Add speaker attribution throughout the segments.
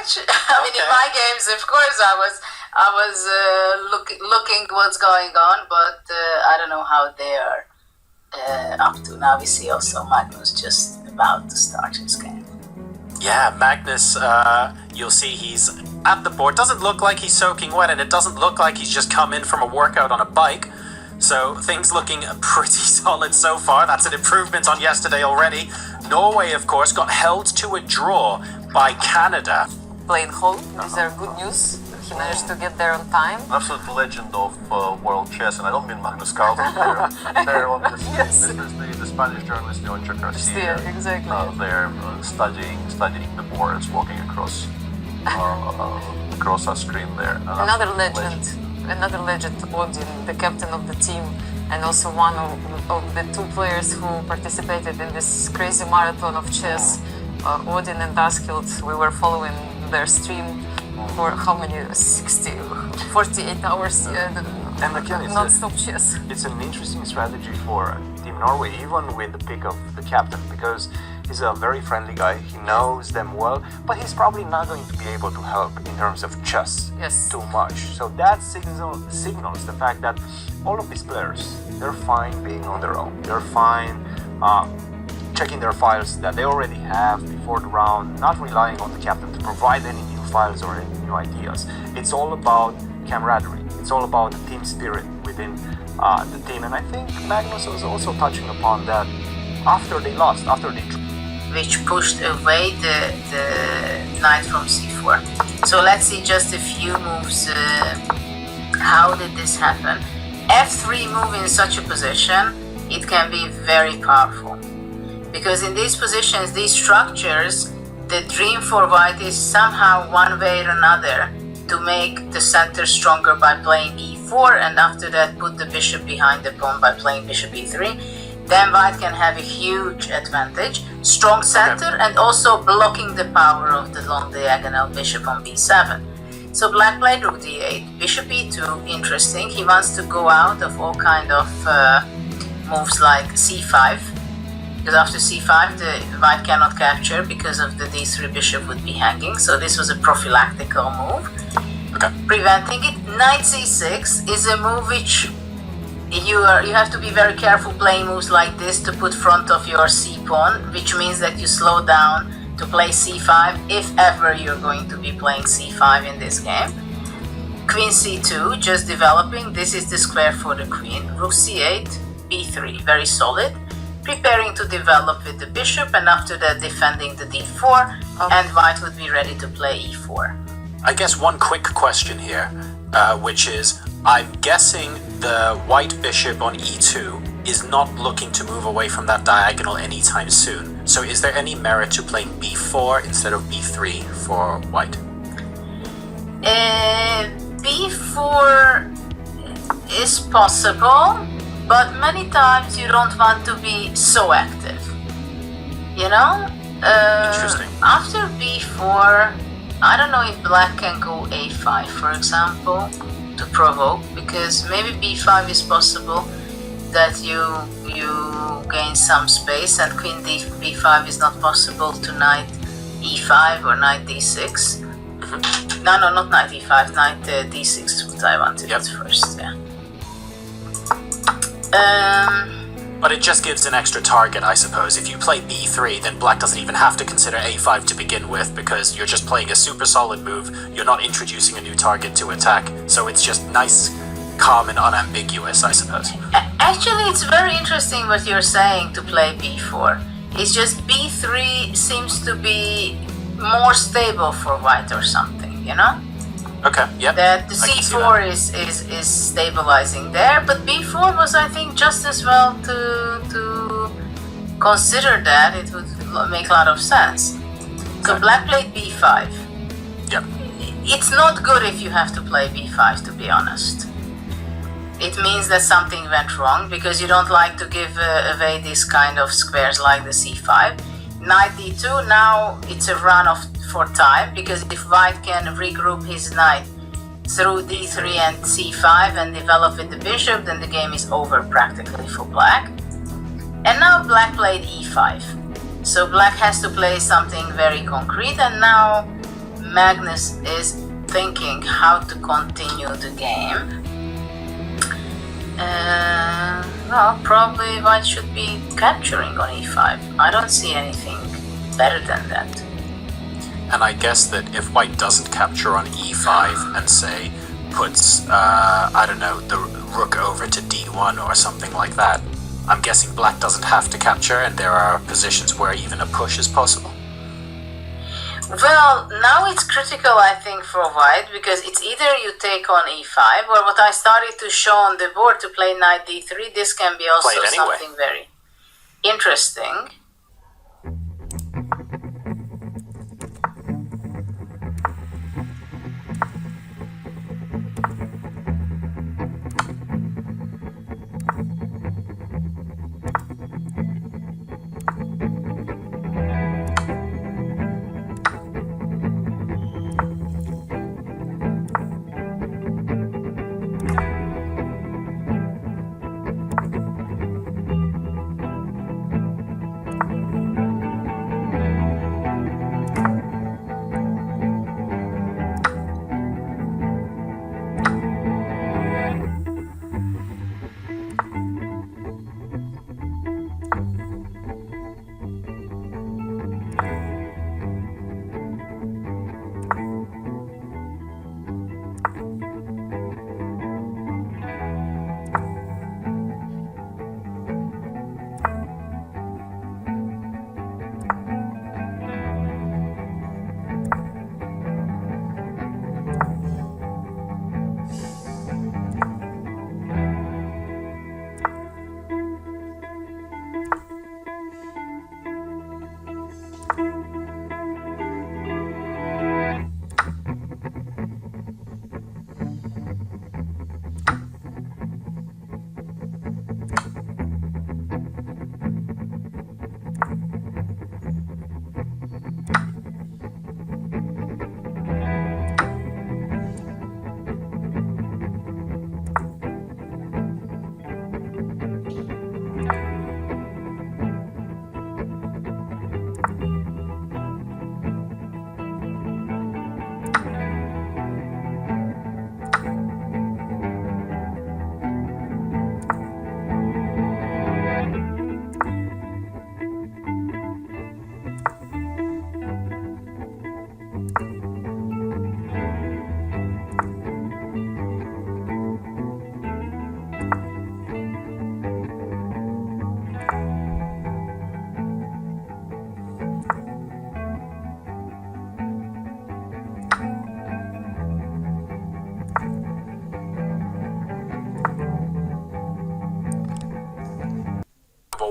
Speaker 1: much. I mean, in my games, of course, I was looking what's going on, but I don't know how they are up to. Now we see also Magnus just about to start his game.
Speaker 2: Yeah, Magnus, you'll see he's at the board. Doesn't look like he's soaking wet, and it doesn't look like he's just come in from a workout on a bike. So things looking pretty solid so far. That's an improvement on yesterday already. Norway, of course, got held to a draw by Canada.
Speaker 3: Playing home, is there good news? He managed to get there on time.
Speaker 4: Absolute legend of world chess, and I don't mean Magnus Carlsen. They're obviously,
Speaker 3: Yes.
Speaker 4: this is the Spanish journalist Nona Gaprindashvili.
Speaker 3: Yeah, exactly.
Speaker 4: They're studying the boards, walking across our screen there.
Speaker 3: Another legend, Odin, the captain of the team, and also one of the two players who participated in this crazy marathon of chess. Odin and Daskild, we were following their stream for how many? 48 hours
Speaker 5: And again,
Speaker 3: non-stop chess.
Speaker 5: It's an interesting strategy for Team Norway, even with the pick of the captain, because he's a very friendly guy, he knows them well, but he's probably not going to be able to help in terms of chess too much. So that signals the fact that all of these players, they're fine being on their own. They're fine checking their files that they already have before the round, not relying on the captain to provide any new files or any new ideas. It's all about camaraderie. It's all about the team spirit within the team. And I think Magnus was also touching upon that after they lost,
Speaker 1: which pushed away the knight from c4. So let's see just a few moves. How did this happen? F3 move in such a position, it can be very powerful. Because in these positions, these structures, the dream for white is somehow one way or another to make the center stronger by playing e4, and after that put the bishop behind the pawn by playing bishop e3. Then white can have a huge advantage, strong center, and also blocking the power of the long diagonal bishop on b7. So black played rook d8, bishop e2, interesting. He wants to go out of all kind of moves like c5, because after c5 the white cannot capture because of the d3 bishop would be hanging. So this was a prophylactical move, preventing it. Knight c6 is a move which you have to be very careful playing moves like this to put front of your c-pawn, which means that you slow down to play c5 if ever you're going to be playing c5 in this game. Queen c2, just developing. This is the square for the queen. Rook c8, b3, very solid. Preparing to develop with the bishop, and after that defending the d4, and white would be ready to play e4.
Speaker 2: I guess one quick question here, which is, I'm guessing the white bishop on e2 is not looking to move away from that diagonal anytime soon. So is there any merit to playing b4 instead of b3 for white?
Speaker 1: B4 is possible, but many times you don't want to be so active. You know?
Speaker 2: Interesting.
Speaker 1: After b4, I don't know if black can go a5, for example, to provoke, because maybe b5 is possible that you gain some space, and queen b5 is not possible to knight e5 or knight d6. No, not knight e5, knight d6 is what I wanted first, yeah.
Speaker 2: But it just gives an extra target, I suppose. If you play b3, then black doesn't even have to consider a5 to begin with, because you're just playing a super solid move. You're not introducing a new target to attack. So it's just nice, calm, and unambiguous, I suppose.
Speaker 1: Actually, it's very interesting what you're saying to play b4. It's just b3 seems to be more stable for white or something, you know?
Speaker 2: Okay, yeah.
Speaker 1: That the c4 is stabilizing there, but b4 was, I think, just as well to consider that. It would make a lot of sense. So black played b5.
Speaker 2: Yep.
Speaker 1: It's not good if you have to play b5, to be honest. It means that something went wrong, because you don't like to give away these kind of squares like the c5. Knight d2, now it's a run for time, because if white can regroup his knight through d3 and c5 and develop with the bishop, then the game is over practically for black. And now black played e5. So black has to play something very concrete, and now Magnus is thinking how to continue the game. Well, probably white should be capturing on e5. I don't see anything better than that.
Speaker 2: And I guess that if white doesn't capture on e5 and say puts, I don't know, the rook over to d1 or something like that, I'm guessing black doesn't have to capture, and there are positions where even a push is possible.
Speaker 1: Well, now it's critical, I think, for white, because it's either you take on e5, or what I started to show on the board to play knight d3. This can be also something very interesting.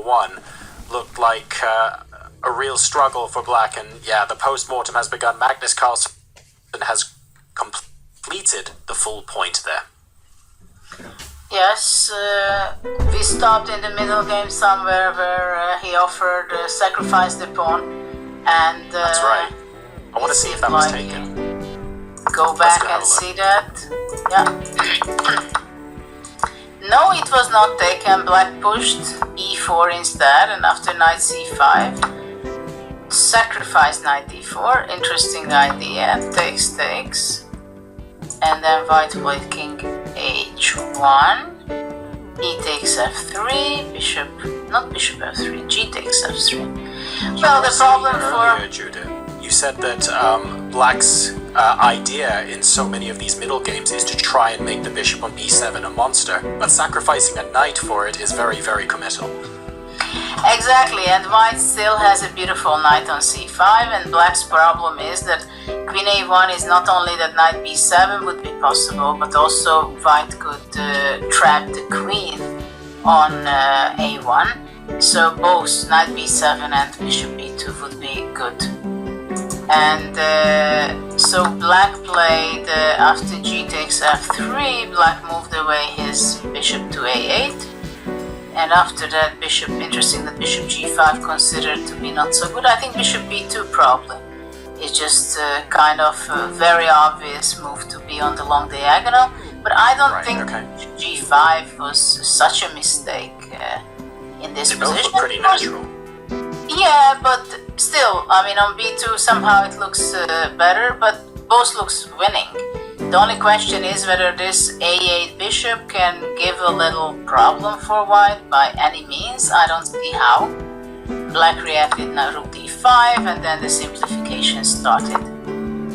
Speaker 2: One looked like a real struggle for black, and yeah, the post-mortem has begun. Magnus Carlsen has completed the full point there.
Speaker 1: Yes, we stopped in the middle game somewhere where he offered sacrifice the pawn, and
Speaker 2: that's right. I want to see if that was taken.
Speaker 1: Go back and see that. Yeah. No, it was not taken. Black pushed e4 instead, and after knight c5, sacrifice knight d4. Interesting idea. Takes. And then white played king h1. E takes f3. Bishop, not bishop f3. G takes f3. Well, the problem for
Speaker 2: Judith, you said that black's idea in so many of these middle games is to try and make the bishop on b7 a monster, but sacrificing a knight for it is very, very committal.
Speaker 1: Exactly, and white still has a beautiful knight on c5, and black's problem is that queen a1 is not only that knight b7 would be possible, but also white could trap the queen on a1, so both knight b7 and bishop b2 would be good. And so black played after g takes f3, black moved away his bishop to a8, and after that bishop, interesting that bishop g5 considered to be not so good. I think bishop b2 probably is just kind of a very obvious move to be on the long diagonal, but I don't think g5 was such a mistake in this position.
Speaker 2: Both look pretty natural.
Speaker 1: Yeah, but still, I mean, on b2 somehow it looks better, but both looks winning. The only question is whether this a8 bishop can give a little problem for white by any means. I don't see how. Black reacted now rook d5, and then the simplification started.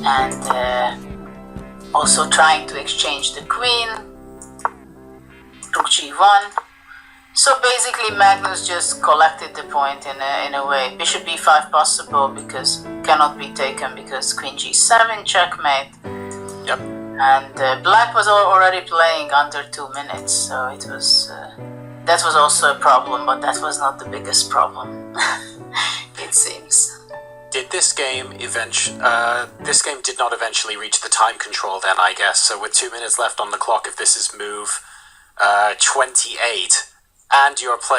Speaker 1: And also trying to exchange the queen, rook g1. So basically Magnus just collected the point in a way. Bishop b5 possible because cannot be taken because queen g7 checkmate.
Speaker 2: Yep.
Speaker 1: And black was already playing under 2 minutes, so it was that was also a problem, but that was not the biggest problem, it seems.
Speaker 2: Did this game this game did not eventually reach the time control then, I guess. So with 2 minutes left on the clock, if this is move 28 and you're playing